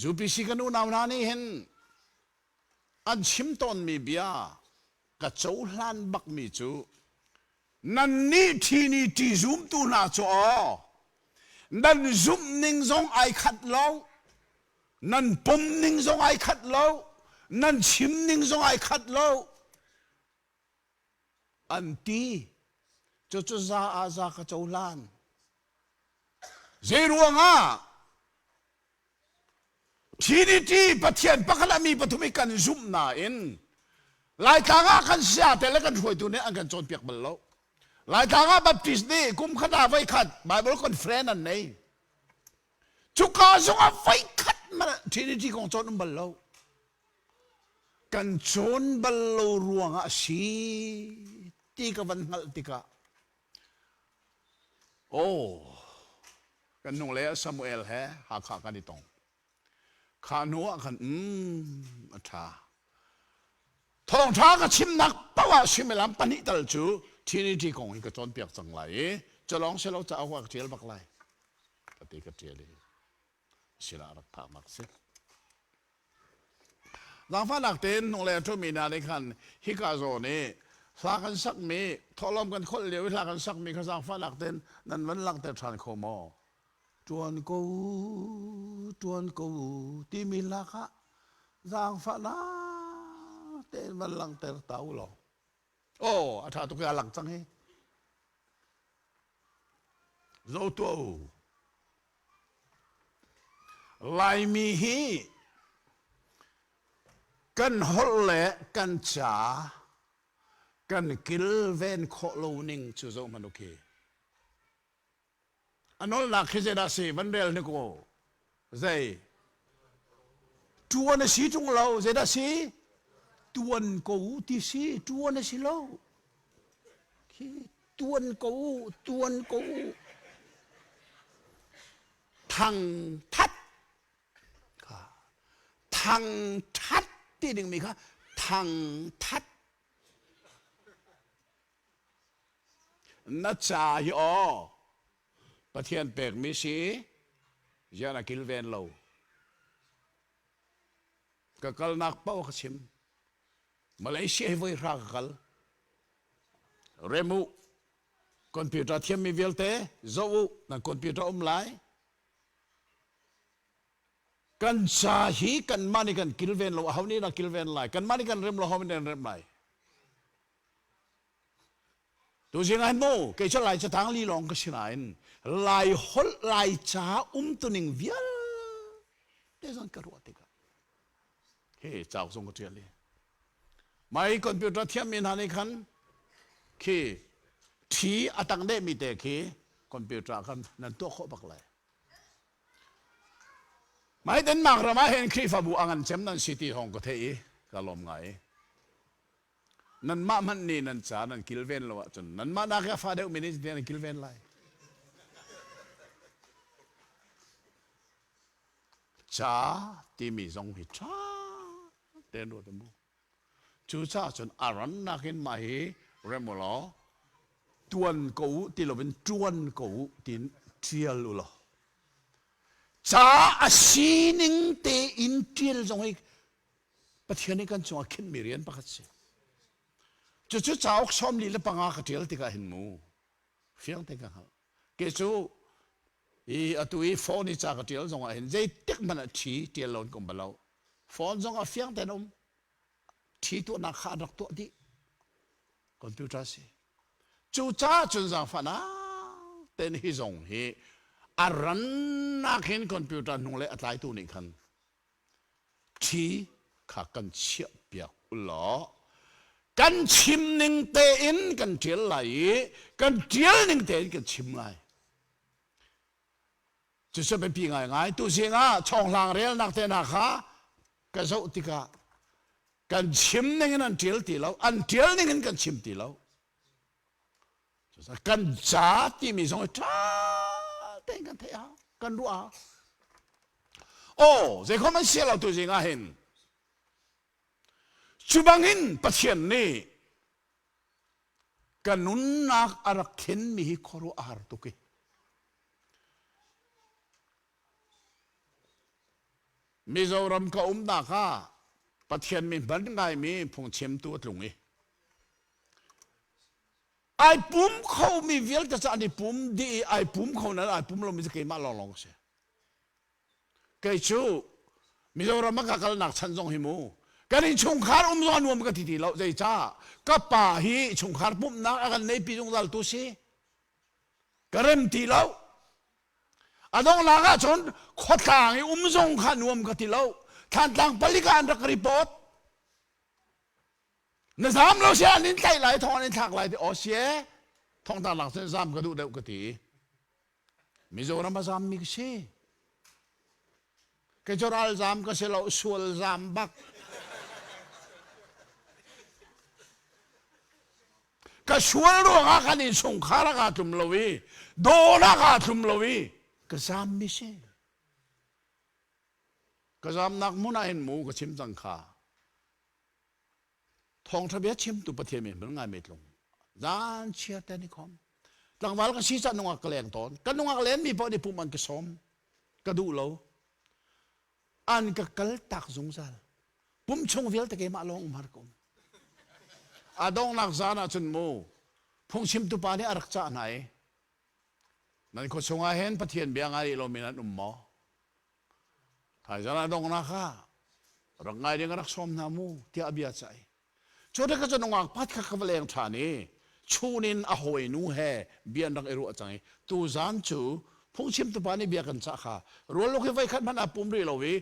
Speaker 1: จูปิสิกนูนาวนานี่เห็นอันชิมตอนมีเบียกระโจหลันบักมีจูนั่นนี่ที่นี่ที่ซุมตูน่าจ่อนั่นซุมนิ่งซงไอขัดเล่านั่นปุ่มนิ่งซงไอขัดเล่านั่นชิมนิ่งซงไอขัดเล่าอันที่จะซาอาซากระโจหลันเจรวงอ่ะที่นี่ที่ปะเทียนปะขลามีปฐุมิกันซุมนาอินหลายทางกันเสียแต่ละกันช่วยตัวนี้อันกันจนเปียกบัลโลหลายทางบัพติสนี่กุมขนาไว้ขัดไบเบิลคนเฟรนนั่นนี่ชุกาสงไว้ขัดมาที่นี่ที่ของจนบัลโลกันจนบัลโลรวงอาชีที่กับวันหัลติกาโอ้กันนงเลซามูเอลแฮหาขากันดิตงขาหนัวกันอัฐาทองท้าก็ชิมนักปะว่าชิมไม่ลำปนิตัลจูที่นี่ที่ของอีกจนเปียกจังไหลจะลองเชลจะเอาว่าเจียลบักไหลปฏิกับเจียลีศิลารักพามักสิหลังฟ้าหลักเต็นนงเลทุมีนาในขันฮิกาโซนี่ลากันสักมีทอลมกันคนเดียวลากันสักมีข้าฟ้าหลักเต็นนั่นวันหลังแต่ทานโคมอจวนกูที่มีลักะจางฟ้านาเต็นวันหลังแต่เต้าหรอโอ้อาชาตุกยาหลังจังเฮโซตัวลายมีฮีกันฮอลเล่กันจ่ากันกิลเวนโคโลนิงจูโซมันโอเคอันนั้นนักเจดาสีวันเดลนิโก้ใจตัวนั้นสีจงเราเจดาสีตัวนั้นกูที่สีตัวนั้นสีเราตัวนั้นกูทางทัดทางทัดที่หนึ่งมีค่ะทางทัดนัจจาฮิอประเทศเปกมิสียานากิลเวนโลก็กลนักเป้าขชิมมาเลเซียไว้รักกันเรมูคอมพิวเตอร์เทียมมีเวลเต้โซ่นั่นคอมพิวเตอร์ไลน์กันชาฮีกันมานี่กันกิลเวนโลเขานี่นะกิลเวนไลน์กันมานี่กันเรมโลเขาไม่ได้เรมไลน์ตัวจริงไอ้โม่เกี่ยวกับไลน์จะทางลีลองก็สินายไลน์ฮอลไลน์จ้าตัวหนึ่งเวียลเดี๋ยวสังกัดวัดติกันเฮ้เจ้าทรงก็เจียเลยไม่คอมพิวเตอร์เทียมมีนานี่คันคือที่อัตังเดมีแต่คือคอมพิวเตอร์กันนั่นตัวข้อบักเลยไม่เดินมากเราไม่เห็นคลิปบูอังกันเจมนั่นซิตี้ห้องก็เทอีก็ลมไงนั่นมามันนี่นั่นจ้านั่นกิลเวนแล้วจนนั่นมานักฟ้าเดียวมินิสเดียนกิลเวนไลจ้าที่มีทรงหิจ้าเดินดูตมูจูจ้าจนอารันนักเห็นมาเฮเรมโลจวนกูที่เราเป็นจวนกูที่เทียลลุลจ้าอาศีนิงเตอินเทียลทรงให้ประเทศนี้กันจงอาคินมีเรียนประคัตสิ chú cháu xóm lì là bằng cái chuyện thì cái hình mù phiền thì cái hả cái chú tụi phone đi trả cái chuyện giống hình dây tiếc mà là chỉ tiền lon cũng bao lâu phone giống cái phiền thì nó chỉ tụi nó khá được tụi đi computer gì chú cha chuyên gia phản á tên hi giống hi run na khen computer nung le atlai tu ni khan chỉ khá cần chia biểu lo cần chim ninh tê in cần chiếu lại cần chiếu ninh tê in cần chim lại chỉ sợ bị bị ngay tu sĩ ngã chong lang real nạc tê nạc ha cái số thì cả cần chim ninh anh chiếu tì lâu anh chiếu ninh anh cần chim tì lâu cần giá thì mình xong cha tên cần thế hả cần đua giờ không mình xem là tu sĩ ngã hình Chubangin pasien ni kanun nak arakhin mi khoro artuki Mizoram ka naka pathian mi ban ngai mi phung chem tu tlungi ai pum khâu mi vial ta cha ni pum di ai pum khâu na ai pum lo mi ke ma long se kai chu Mizoram ka kal nak chan jong hi mu cái này chung khát doan nuông cái thì lâu dây cha các bà hi chung khát bụng nát akan nei pi chung dal tu si cái rem thì lâu adong laga chon khot kang hi chung khát nuông cái thì lâu than tang palikan ra report na sam lo sia nin tai lai thong nin thak lai thì o sia thong ta lak sen sam cái du deu cái thì Mizoram ba sam mi si cái choral sam cái se lo sual sam bak cái sual đó ngã cái này sung khá là cái chum lovi, đồ là cái chum lovi, cái giam mi se, cái giam nạc muốn ai mua cái chim trăng khá, thong tháp biết chim tụ bát thiên mình vẫn ngay mệt lùng, gian chia tên đi không, lần vào cái xí sát nông cái lẹng tón, cái nông cái lẹng mi bao đi phụ man cái xóm, cái đủ lâu, ăn cái cල් tạc dung sal, bùm chung vial cái mà long mar com adong nak zana chun mu phung chim tu pa ni arak cha nai nan ko chunga hen pathian bia ngai lo minan ummo thai zana dong na kha rak ngai ding rak som na mu ti abia chai chode ka chon ngak pat kha kawleng thani chunin a hoi nu he bian rak eru achai tu zan chu phung chim tu pa ni bia kan cha kha rol lo ke vai khat man a pum ri lo wi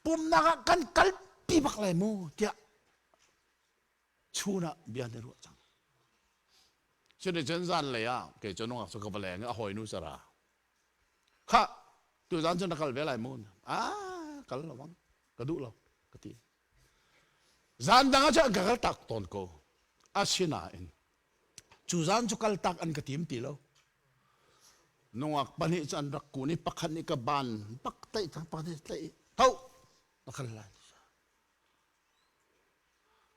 Speaker 1: pum na kan kal pi bak lai mu tia chú na bian de ruột chẳng, cho nên chân gian này à, cái chỗ nó số cái lẻ cái hồi nu sara, ha, tu gian chân nó cái về lại môn, cái là vắng, cái đủ lâu, cái gì, gian đang cho cái tắc tôn cô, asina in, chú gian cho cái tắc ăn cái tiêm tì lâu, nông bani chân đặc cú ni pakhan ni cái ban, pak tay thằng pak tay, thâu, nó cái lại.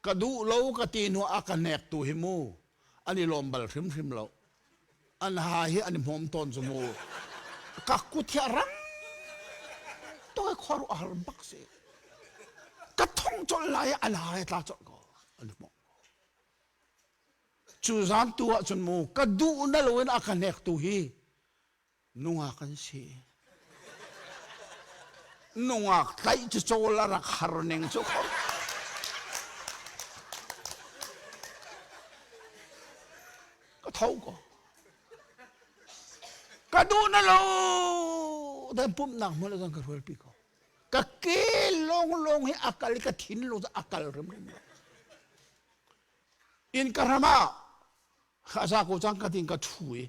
Speaker 1: Cái đủ lâu cái tin hoa akan nẹt tu himu, anh lom bal phim phim lâu, anh hai anh mồm tôn số mu, các cụ thiệt răng, tôi khoa ruột hal bác sĩ, cái thông cho lại anh hai ta cho có, anh mồm, chú gian tu ở chân mu, cái đủ na lâu anh akan nẹt tu hi, nung akan si, nung ak tay cho la rak harneng cho có. Thâu có cái đu nó lâu đâm bùm nặng mới là cái rồi bị có cái kia long long hay akal cái thìn long akal rem in karama khasa ko chang cái tin cái chui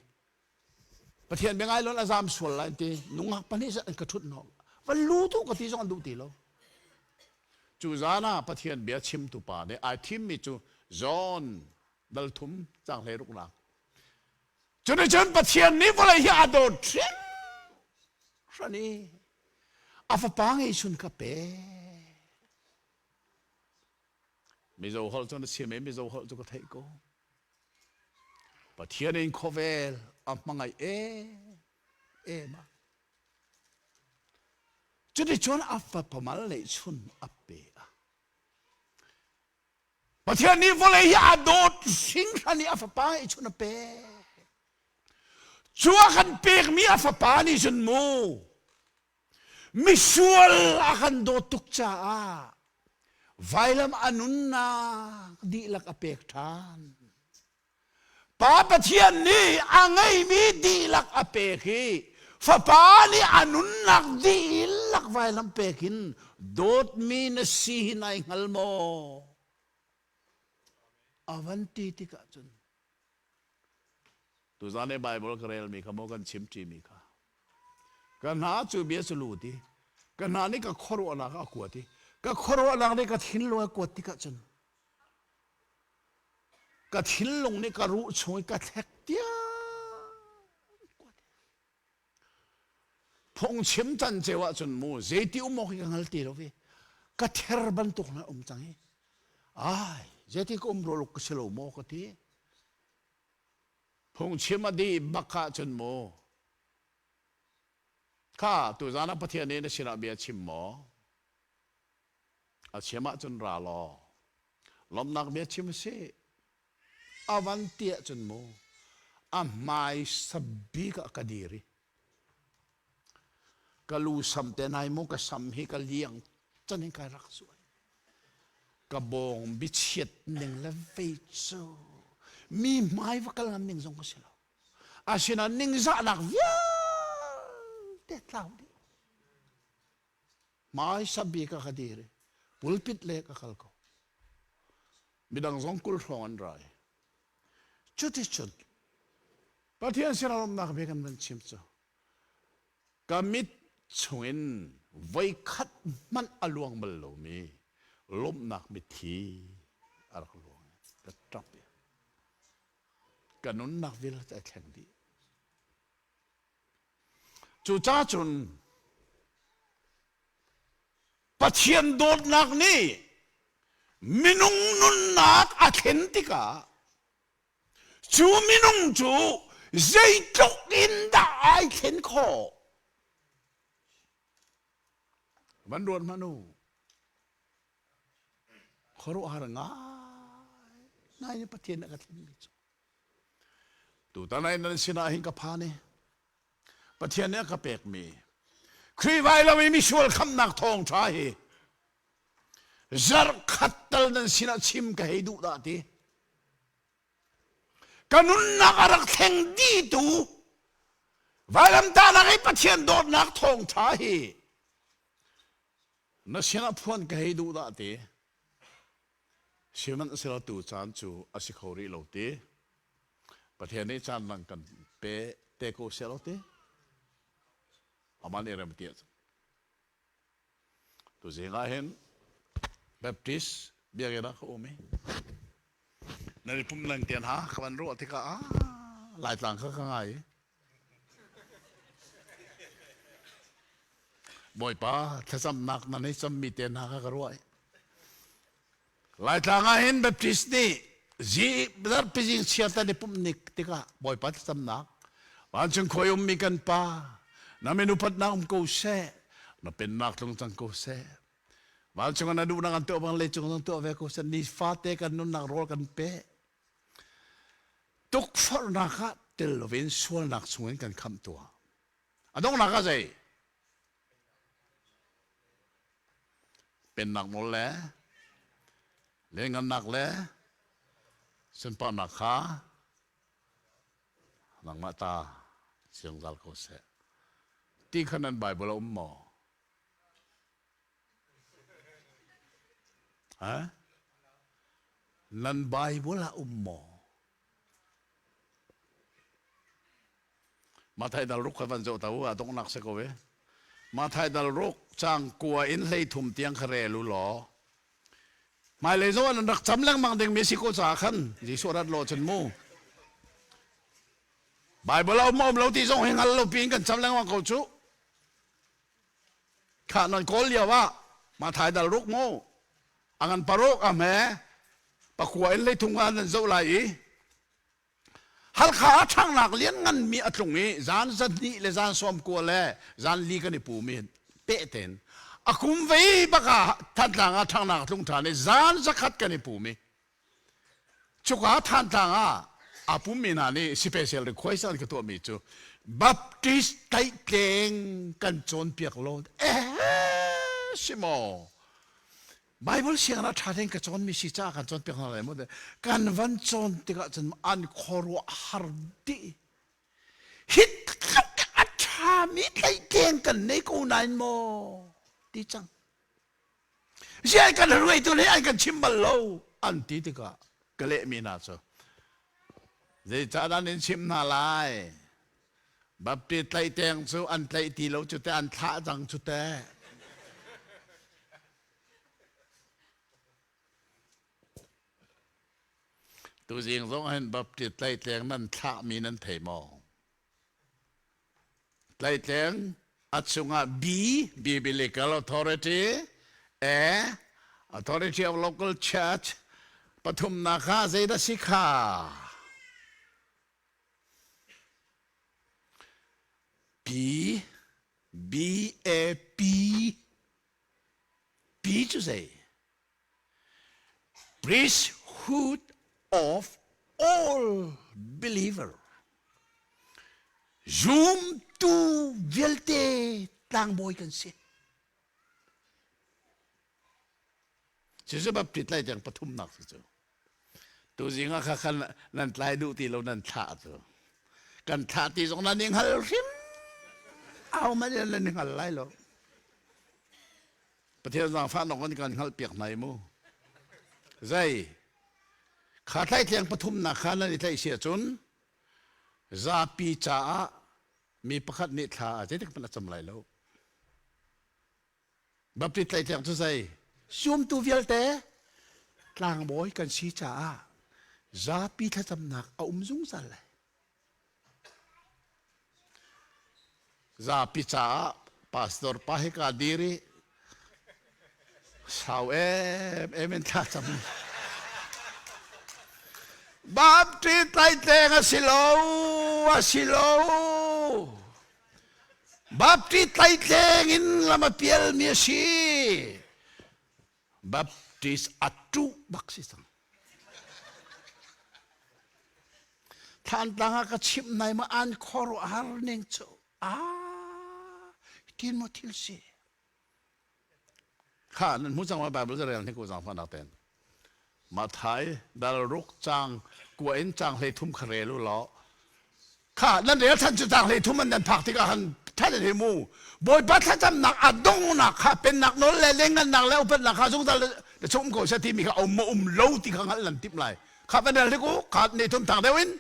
Speaker 1: ประเทศเบงไงล้นอาซามส่วนอะไรตีนุ่งหักปนิสันกระทุดนอกวันรู้ทุกกติจงดูตีแล้วจูจานะประเทศเบียชิมตุปาเนี่ยไอทิมมีจูจอนดัลทุมจังเลยรุกนักจนประเทศนี้วันที่อาโดดชิมชันนี่อาฟปังไอชุนกับเป้ไม่รู้เขาจะเชื่อไหมไม่รู้เขาจะกระเทยก็ประเทศนี้เขาเวลอามังไงมาจนชวนอาฟปมาเลยชุนอัปเป้ป ประเทศนี้วอลเลยอาโดดสิงขันนี่อาฟป้าอิชุนเปชัวขันเปกมีอาฟป้านี่ชุนมูมิชัวลอาขันโดดตุกจ้าไวลำอนุนนาดีลักอเปกทานป้าประเทศนี้อังไงมีดีลักอเปกีฟ้าป้านี่อนุนนักดีลักไวลำเปกินโดดมีนสีในหัลโมอวันตีติกะจุนตุจานในไบเบิลกเรลมีขโมกันชิมจีมีค่ะกันหาจูเบียสลูตีกันหานี่ก็ขรวนักกวดตีก็ขรวนักนี่ก็ทิ้งลงกวดติกะจุนก็ทิ้งลงนี่ก็รู้ช่วยก็แท็กเดียพงชิมจันเจวะจุนมูเจติอุโมกิกังฮัลตีโรฟีก็เทรบันตุกนะจังเอ้ยเจติก็โรลุกเชลโมก็ทีพงชิมอดีบักกะจุนมูข้าตัวจานะประเทศนี้นะชินาเบียชิมหมออาเชมาจุนราลอลมนักเบียชิมเสอาวันเตียจุนมูอาไม่สบีกะกดีรีกลูสัมเตนายมุกสัมฮิกเลียงจนเห็นการรักสวยกบงบิเชียดหนึ่งและเวโซมีไม้วักลำหนึ่งทรงก็เสลอาชินาหนึ่งจะหนักยาเด็ดเหล่าดิไม้สับบีกะคดีเลยปุลปิดเล็กกะขลก็มีดังทรงกุลทองอันไรจุดที่จุดประเทศเสลลมนักเบกันมันชิมโซกามิดชวนไว้คัดมันอลวงบลโลมีลมนักมิทีอารลวงกระจับกันนุนนักวิลจะแข่งดีจู่จ้าจุนปะเทียนโดดนักนี่มินุงนุนนักอาเข็นติกาจูมินุงจูใจจกอินได้เข็นคอวันรวนมานูขรุหารงายนายประเทศนักทินมิจูตัวตาในนั้นสินาหิงกับพานี่ประเทศนี้ก็เปกมีครีไว้เราไม่มีชวลคำนักทองชายจารขัดตลนั้นสินาชิมกับให้ดูดาทีกันุนนักรักแข่งดีตูไว้ลำตานักไอ้ประเทศโดดนักทองชายนั่นสินาพูนกับให้ดูดาทีชิมันสินาตูจานจูอาศิขอรีโลตีประเทศนี้จานนังกันเปเตโกเซลตีอามันเอเรมเตียตัวเสียงอาเห็นแบปติสเบียกันนะเขาโอเมนั่นพุ่มนังเตียนหาขบันรู้ที่ก็หลายต่างเขาข้างไงบ่อยป้าถ้าสำนักนั้นให้สำมีเตียนหาเขารู้หลายต่างเห็นแบปติสนี่จีบดาร์พิจิงเชียร์ตาในปุ่มนิกติกาบ่อยปัดสำนักวันจึงคอยมีกันป้าน้าเมนูพัดนักกูเซ่น้าเป็นนักลงจังกูเซ่วันจึงนั้นดูนักอันตัวบางเล็กจึงนั้นตัวเวกูเซ่นี่ฟาเตกันนุนนักโรลกันเป๊ะทุกฝนนักเตลวินส่วนนักส่วนกันคำตัวอันต้องนักอะไรเป็นนักโมเลเล่นกันนักเลยsen pa nakha nang mata siang zal ko se ti khanan bible ummo ha nan bible ummo mathai dal ruk khavan zo tau a dong nak se ko we mathai dal ruk chang kwa in lei thum tiang khare lu lo mai lấy số anh đặc chấm lăng bằng tiếng Mexico trả khăn gì số đặt lộ chân mu bài bữa lâu mồm lâu tí giống hình lâu pin cần chấm lăng bằng cầu chú khả năng có liều á mà thái đal rúc mu anh ăn parok à mẹ bà khua anh lấy thùng ăn dâu lại hal khá thang nạc liên ngăn mi ở trong mi gian dân đi le gian xóm cua le gian li cái này bù mi bệ tên akum vei baka thadlang athang nak tung thane zan zakat kan ipumi จุกาท่านต่างอาปุ่มมีนานี่สเปเชียลรีควอสต์ก็ตัวมีจูบัพติสต์ไตเตงกันจนเปียกโลดสิโมไบเบิลเสียงนะท่าเองกันจนมีสิจ้ากันจนเปียกอะไรหมดกันวันจนติกะจนอันคอรัวฮาร์ดีฮิตกันอัจฉามีไตเตงกันในกูนายโมดีจังเสียกันรวยตัวนี้อันกันชิมบัลโลอันตีติกะกะเละมีนาโซเดี๋ยวจะได้ชิมนาลายบัพติไตเตงซูอันไตตีเราจุดแต่อันท่าจังจุดแต่ตัวจริงต้องเห็นบัพติไตเตงนั่นท่ามีนั่นเทมองไตเตงอัดสุงะบีbiblical authority authority of local church ปฐุมนาคาเซดสิกขาB to say priesthood of all believer zoom to velte tang boy kan sin sebab tit lai jang pathum nak tu tu jinga kha khan nan tlai du ti lo nan tha tu kan tha ti jong nan ning hal rimเอามาเดี๋ยวนี้กันไล่หรอประเทศต่างฟ้าหนองกันเขาเปียกไหนมู่ใจขาไทยเทียงปฐุมนาคานั่นไทยเสียจนซาปีจ่ามีประคัดนิทาจะได้เป็นจำไรแล้วบัพติไทยเทียงทุกใจซูมตูเวลเตะกลางบอยกันสีจ่าซาปีถ้าจำหนักเอาจุงสันเลยza pizza pastor pahika diri sao em ta cham bapti tai teng asilo bapti tai teng in lama piel mi si baptis atu baksisang than tanga ka chim nai ma an khoro har ning chuกินมาทิลซีข้านั่นมุจังว่าแบบรู้จะเรียนที่กูจังฟังนักเต้นมาไทยดารุกจังกูเอ็นจังเลยทุ่มคเรลุล้อข้านั่นเดี๋ยวท่านจะจังเลยทุ่มมันนั่นผักที่กันท่านจะมูบอยปัดท่านจำหนักอดงหนักข้าเป็นหนักโน้นเลยเล่นกันหนักแล้วเป็นหนักข้าสงสารแต่ชมกูเสียทีมีข้าเอามาโลที่ข้างหลังติบไหลข้าเป็นอะไรที่กูข้าในทุ่มทางเดวิน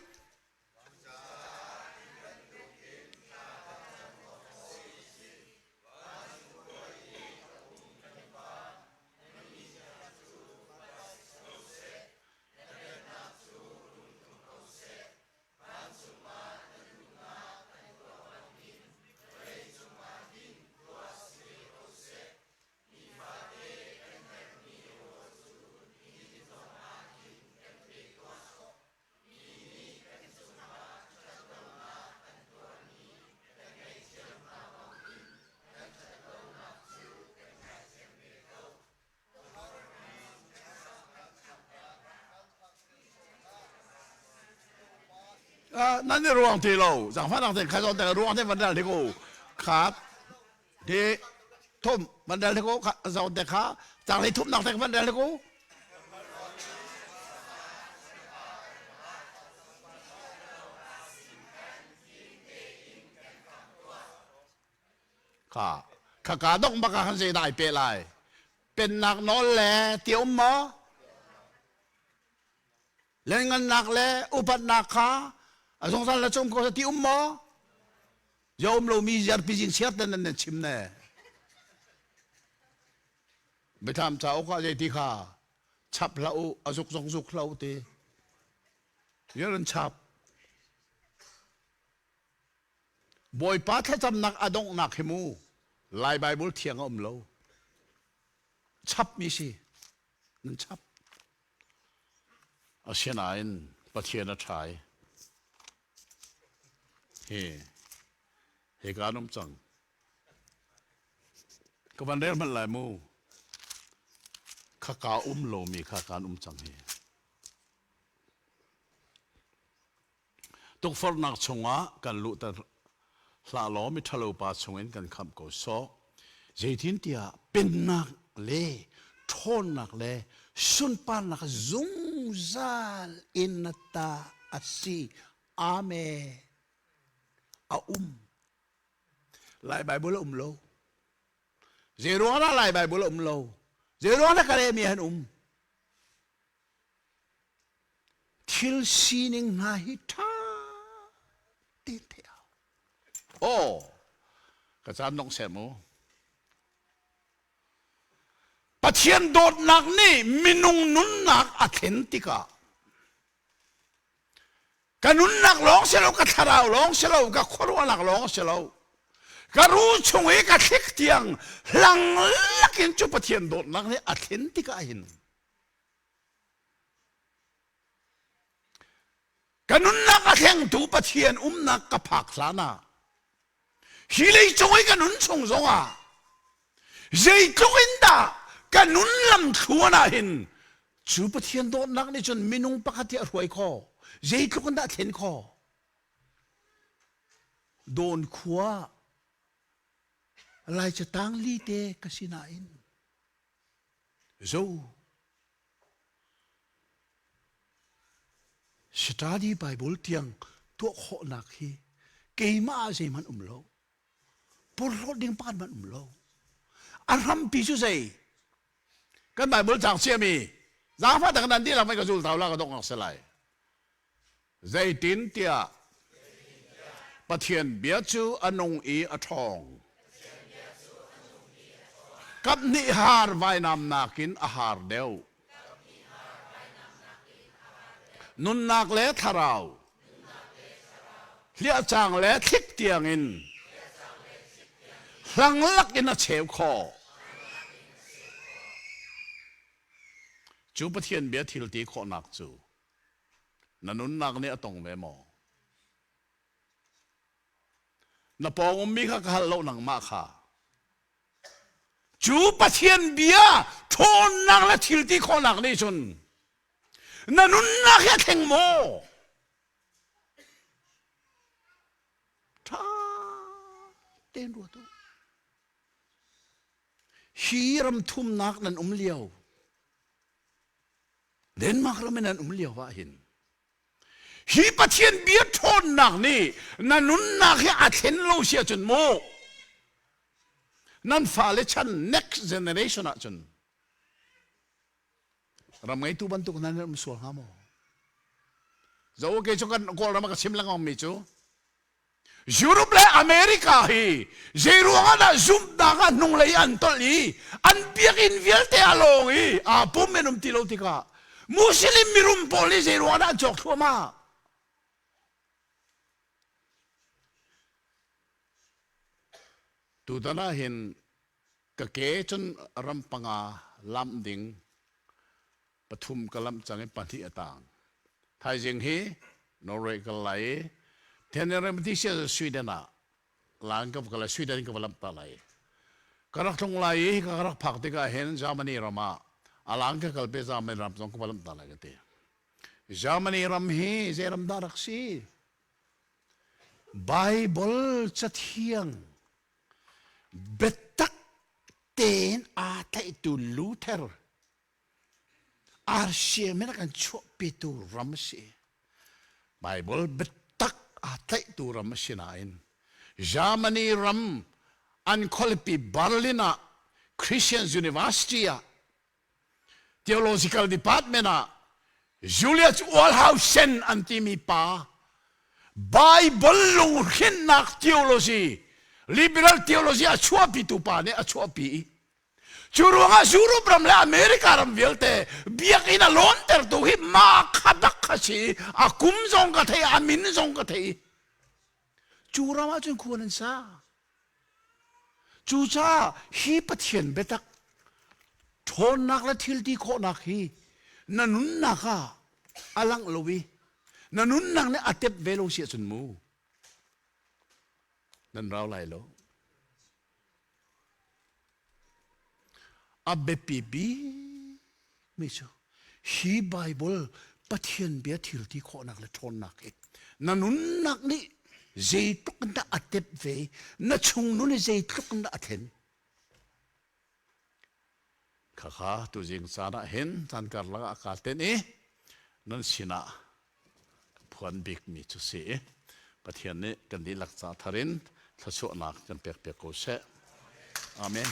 Speaker 1: นั่นนี่รวงที่เราจังฟ้าต่างๆใครสอนแต่รวงที่มันได้ที่กูครับที่ทุ่มมันได้ที่กูสอนแต่ขาจากที่ทุ่มหนักแต่มันได้ที่กูข้าการต้องบังคับให้ได้เป็นไรเป็นหนักนอนแหล่เตี้ยวหมอเล่นเงินหนักแหล่อุปนักขาสงสารละชมก็ที่มอยอมเรามีจารพิจิงเสียดนั่นนั่นชิมแน่ไปทำเจ้าก็เลยที่ข้าฉับเราอาสุกสงสุกเราตีเยอะนันฉับบ่อยป้าถ้าจำหนักอดงหนักให้มูลายไบเบิลเทียงอมเราฉับมีสินั่นฉับอาเชียนายนประเทศนัทไทยเฮการนุ่มจังก็วันเดียวมันหลายมูข้าการโลมีข้าการจังเฮ ตุกฟอร์นักชงะกันลุตลาล้อมิทะลุปาชงเงินกันคำกูโซเจตินเตียเป็นนักเล่ทนนักเล่สุนปานนักซุงซาลอินนัตตาอัสซีอาเมอาไล่ไบเบิลโลเจรัวนะไล่ไบเบิลโลเจรัวนะกะเรมีหันทิลซีนิงนาฮิตาติเทียวโอ้กระจายน้องเสมูปะเทียนโดดหนักนี่มินุงนุนหนักอเทนติกากันนุนหนักร้องเสลากัทาราวร้องเสลากับคนว่าหนักร้องเสลากะรู้ชงเอกเทกเตียงหลังลักอินจุปะเทียนโดดหนักนี่อเทนติกาหินกันนุนนักแข่งตูปะเทียนนักกับผักสานาฮิเลจงไอ้กันนุนชงจงอ่ะเจจงอินดากันนุนลำทัวนาหินจูปะเทียนโดนนักนี่จนมินุงปะกติรวยคอเจจงอินดาเทียนคอโดนขัวอะไรจะตั้งลีเตกสินาอินโจสตาดีไบเบิลเตียงตัวขอนักฮีเกย์มาเจมันโลปลดดิ้งปานมันโลอารมณ์พิจุใจกันไบเบิลจากเชียมีจาฟ้าแต่กันนั้นที่เราไม่กระจุลเท่าเราก็ต้องออกสลายใจตินเตียปะเทียนเบียจูอนงอีอทองกับนิฮาร์ไว้นำนากินอาหารเดียวนุนนักเละทาราวเลี้ยจางเละทิกเตียงอินหลังลักอินเชวคอจูปะเทียนเบียทิลตีขอนักจูนันนุนนักเนี่ยตรงเวมอนับปองมีข้าขันโลนังมาค่ะจูปะเทียนเบียทนนักและทิลตีขอนักนี่จนนั่นนุ่นนักแข่งโมท่าเต้นรัวตัวฮีรำทุ่มนักนั่นเลี้ยวเดินมากแล้วไม่นั่นเลี้ยวว่าเห็นฮีปะเทียนเบียทนนักนี่นั่นนุ่นนักแค่อาเทนโลเสียจนโมนั่นฟาเลชัน next generation อ่ะจนรำไงตัวบรรทุกนั้นมันสวยงามจะโอเคจงกันกอลรำกันชิมลังอมิจูยุโรปและอเมริกาฮีเจรัวกันซุ่มด่ากันนุ่งเลยอันตลีอันเบียกินเวลเตะลงฮีปุ่มเมนุมติโลติกามุสลิมมิรุมโพลิเจรัวกันจอกทัวมาตัวนั้นเห็นกะเกจนรำปังอาลำดิ่งปฐุมกลัมจังไอปันที่ต่างไทยจิงฮีนอร์เวย์กลัยเทนเนอร์มันที่เชื่อสวีเดนอะหลังกับกลัยสวีเดนกับลำตาไหลกระรักทงไหลกระรักผักที่ก็เห็นจามันนี่รามาหลังกับกลับไปจามันรำจงกับลำตาไหลกันทีจามันนี่รำฮีเจรำดารักซีไบเบิลจะเที่ยงเบ็ดตักเตนอาทัยตุลูเทอร์อาร์เชียไม่ได้กันชั่วปีตูรัมซีไบเบิลเบ็ดตักอาทัยตูรัมซีนายนจามันนี่รัมอันคอลปีบาร์ลินาคริสเตียนยูนิเวอร์ซิตี้อะ theological department อะจูเลียสวอลฮาวเซนอันที่มีป้าไบเบิลลงหินนัก theology liberal theology อะชั่วปีตูป้าเนี่ยอะชั่วปีจูรัวงาจูรุปรำเลอเมริการำเวลเตเบียกินาลอนเตอร์ตัวฮิมาขัดขัดชีอาคุมซงกัทเฮอามินซงกัทเฮจูรามาจุนควรนั่นซาจูจ้าฮีปะเทียนเบตักทนนักและทิลตีโคนักฮีนันนุนนักอะอลังโลวีนันนุนนักเนี่ยอัตเตบเวโลเสียจนมูนั่นเราไหลโลอับเบปีบีไม่ใช่ฮีไบเบิลปะเทียนเบียทิลที่โคนักและทนนักเอง na nun nak ni zeituk na atep ve na chung nun zeituk na athen kha tu jing sana hen tan kar la ka ten e nan sina phuan bik mi chu se pathian ne kan di lak cha tharin thaso nak kan pek pek ko se amen